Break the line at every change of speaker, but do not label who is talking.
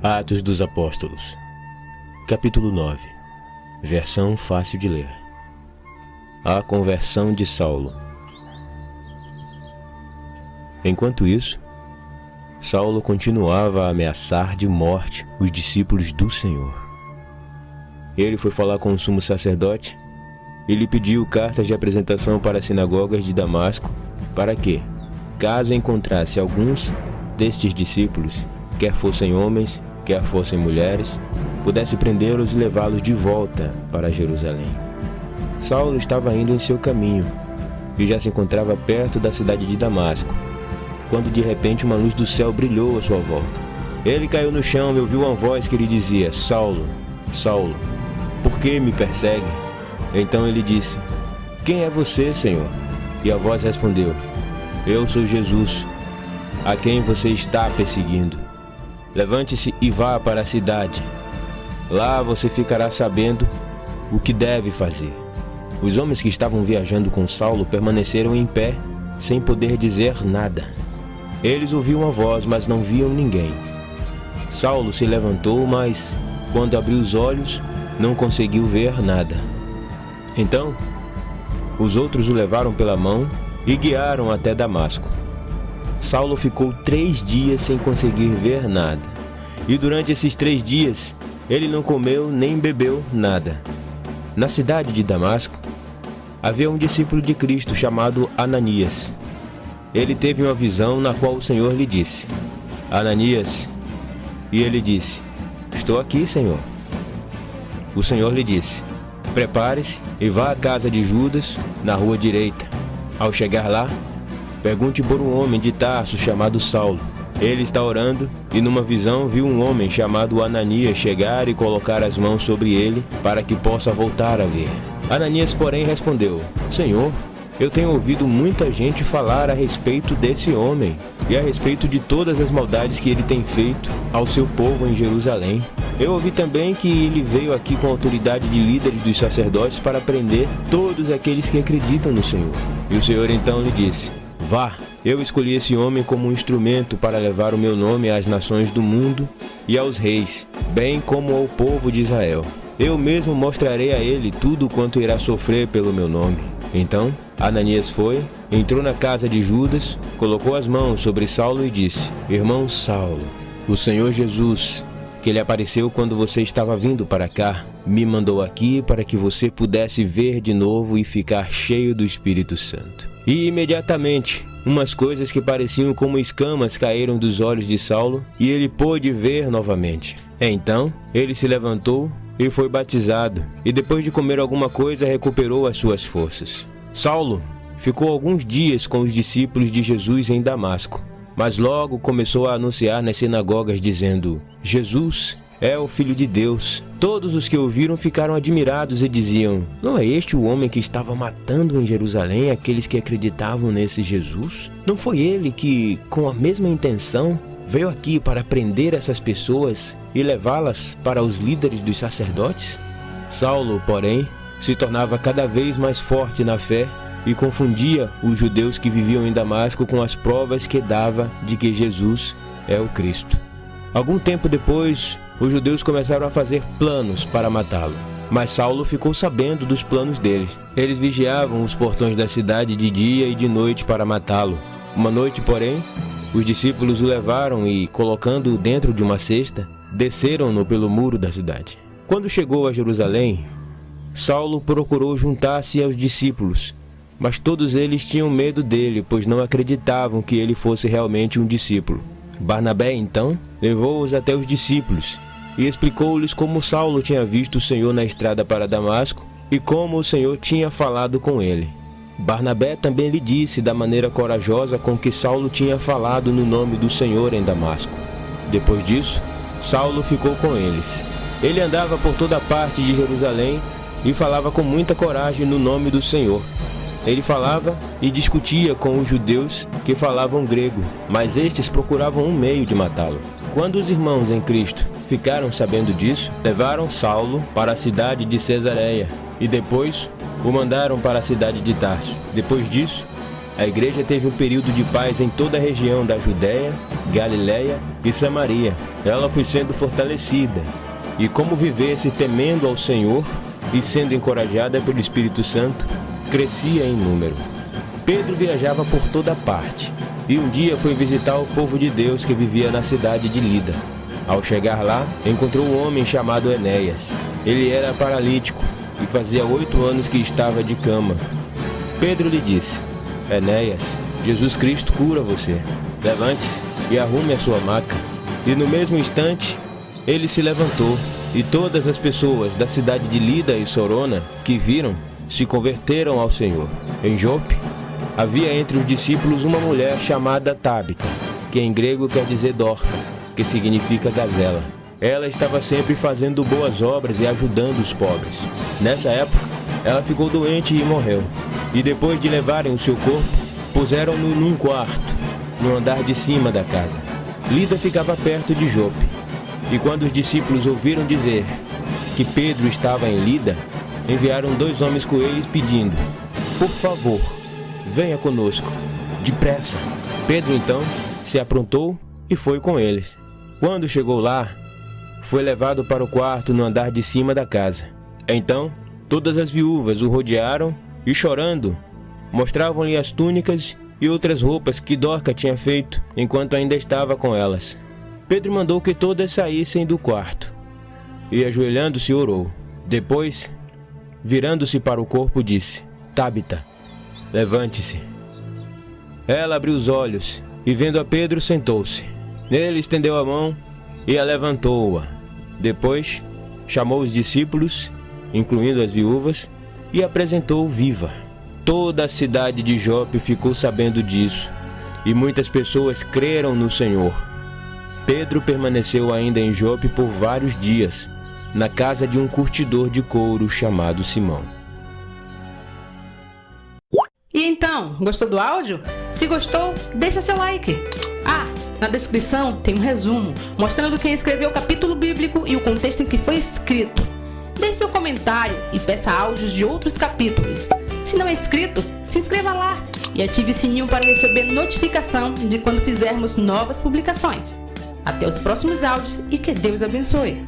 Atos dos Apóstolos, capítulo 9, versão fácil de ler. A conversão de Saulo. Enquanto isso, Saulo continuava a ameaçar de morte os discípulos do Senhor. Ele foi falar com o sumo sacerdote e lhe pediu cartas de apresentação para as sinagogas de Damasco, para que, caso encontrasse alguns destes discípulos, quer fossem homens, quer fossem mulheres, pudesse prendê-los e levá-los de volta para Jerusalém. Saulo estava indo em seu caminho e já se encontrava perto da cidade de Damasco, quando de repente uma luz do céu brilhou à sua volta. Ele caiu no chão e ouviu uma voz que lhe dizia: Saulo, Saulo, por que me persegue? Então ele disse: Quem é você, Senhor? E a voz respondeu: Eu sou Jesus, a quem você está perseguindo. Levante-se e vá para a cidade. Lá você ficará sabendo o que deve fazer. Os homens que estavam viajando com Saulo permaneceram em pé, sem poder dizer nada. Eles ouviam a voz, mas não viam ninguém. Saulo se levantou, mas, quando abriu os olhos, não conseguiu ver nada. Então, os outros o levaram pela mão e guiaram até Damasco. Saulo ficou 3 dias sem conseguir ver nada. E durante esses 3 dias, ele não comeu nem bebeu nada. Na cidade de Damasco, havia um discípulo de Cristo chamado Ananias. Ele teve uma visão na qual o Senhor lhe disse: Ananias. E ele disse: Estou aqui, Senhor. O Senhor lhe disse: Prepare-se e vá à casa de Judas, na rua direita. Ao chegar lá, pergunte por um homem de Tarso chamado Saulo. Ele está orando e numa visão viu um homem chamado Ananias chegar e colocar as mãos sobre ele para que possa voltar a ver. Ananias, porém, respondeu: Senhor, eu tenho ouvido muita gente falar a respeito desse homem e a respeito de todas as maldades que ele tem feito ao seu povo em Jerusalém. Eu ouvi também que ele veio aqui com a autoridade de líderes dos sacerdotes para prender todos aqueles que acreditam no Senhor. E o Senhor então lhe disse: Vá, eu escolhi esse homem como um instrumento para levar o meu nome às nações do mundo e aos reis, bem como ao povo de Israel. Eu mesmo mostrarei a ele tudo quanto irá sofrer pelo meu nome. Então, Ananias foi, entrou na casa de Judas, colocou as mãos sobre Saulo e disse: Irmão Saulo, o Senhor Jesus, que lhe apareceu quando você estava vindo para cá, me mandou aqui para que você pudesse ver de novo e ficar cheio do Espírito Santo. E imediatamente, umas coisas que pareciam como escamas caíram dos olhos de Saulo e ele pôde ver novamente. Então, ele se levantou e foi batizado, e depois de comer alguma coisa recuperou as suas forças. Saulo ficou alguns dias com os discípulos de Jesus em Damasco, mas logo começou a anunciar nas sinagogas dizendo: Jesus é o Filho de Deus. Todos os que ouviram ficaram admirados e diziam: Não é este o homem que estava matando em Jerusalém aqueles que acreditavam nesse Jesus? Não foi ele que, com a mesma intenção, veio aqui para prender essas pessoas e levá-las para os líderes dos sacerdotes? Saulo, porém, se tornava cada vez mais forte na fé e confundia os judeus que viviam em Damasco com as provas que dava de que Jesus é o Cristo. Algum tempo depois, os judeus começaram a fazer planos para matá-lo, mas Saulo ficou sabendo dos planos deles. Eles vigiavam os portões da cidade de dia e de noite para matá-lo. Uma noite, porém, os discípulos o levaram e, colocando-o dentro de uma cesta, desceram-no pelo muro da cidade. Quando chegou a Jerusalém, Saulo procurou juntar-se aos discípulos, mas todos eles tinham medo dele, pois não acreditavam que ele fosse realmente um discípulo. Barnabé, então, levou-os até os discípulos e explicou-lhes como Saulo tinha visto o Senhor na estrada para Damasco e como o Senhor tinha falado com ele. Barnabé também lhe disse da maneira corajosa com que Saulo tinha falado no nome do Senhor em Damasco. Depois disso, Saulo ficou com eles. Ele andava por toda parte de Jerusalém e falava com muita coragem no nome do Senhor. Ele falava e discutia com os judeus que falavam grego, mas estes procuravam um meio de matá-lo. Quando os irmãos em Cristo ficaram sabendo disso, levaram Saulo para a cidade de Cesareia e depois o mandaram para a cidade de Tarso. Depois disso, a igreja teve um período de paz em toda a região da Judéia, Galiléia e Samaria. Ela foi sendo fortalecida, e como vivesse temendo ao Senhor e sendo encorajada pelo Espírito Santo, crescia em número. Pedro viajava por toda parte, e um dia foi visitar o povo de Deus que vivia na cidade de Lida. Ao chegar lá, encontrou um homem chamado Enéas. Ele era paralítico e fazia 8 anos que estava de cama. Pedro lhe disse: Enéas, Jesus Cristo cura você. Levante-se e arrume a sua maca. E no mesmo instante, ele se levantou, e todas as pessoas da cidade de Lida e Sorona que viram, se converteram ao Senhor. Em Jope, havia entre os discípulos uma mulher chamada Tábita, que em grego quer dizer Dorca, que significa gazela. Ela estava sempre fazendo boas obras e ajudando os pobres. Nessa época, ela ficou doente e morreu. E depois de levarem o seu corpo, puseram-no num quarto, no andar de cima da casa. Lida ficava perto de Jope. E quando os discípulos ouviram dizer que Pedro estava em Lida, enviaram 2 homens com eles pedindo: por favor, venha conosco, depressa. Pedro então se aprontou e foi com eles. Quando chegou lá, foi levado para o quarto no andar de cima da casa. Então, todas as viúvas o rodearam e, chorando, mostravam-lhe as túnicas e outras roupas que Dorca tinha feito enquanto ainda estava com elas. Pedro mandou que todas saíssem do quarto e, ajoelhando-se, orou. Depois, virando-se para o corpo, disse: Tábita, levante-se. Ela abriu os olhos e, vendo a Pedro, sentou-se. Ele estendeu a mão e a levantou-a. Depois, chamou os discípulos, incluindo as viúvas, e apresentou viva. Toda a cidade de Jope ficou sabendo disso, e muitas pessoas creram no Senhor. Pedro permaneceu ainda em Jope por vários dias, na casa de um curtidor de couro chamado Simão.
E então, gostou do áudio? Se gostou, deixa seu like. Na descrição tem um resumo, mostrando quem escreveu o capítulo bíblico e o contexto em que foi escrito. Deixe seu comentário e peça áudios de outros capítulos. Se não é inscrito, se inscreva lá e ative o sininho para receber notificação de quando fizermos novas publicações. Até os próximos áudios e que Deus abençoe.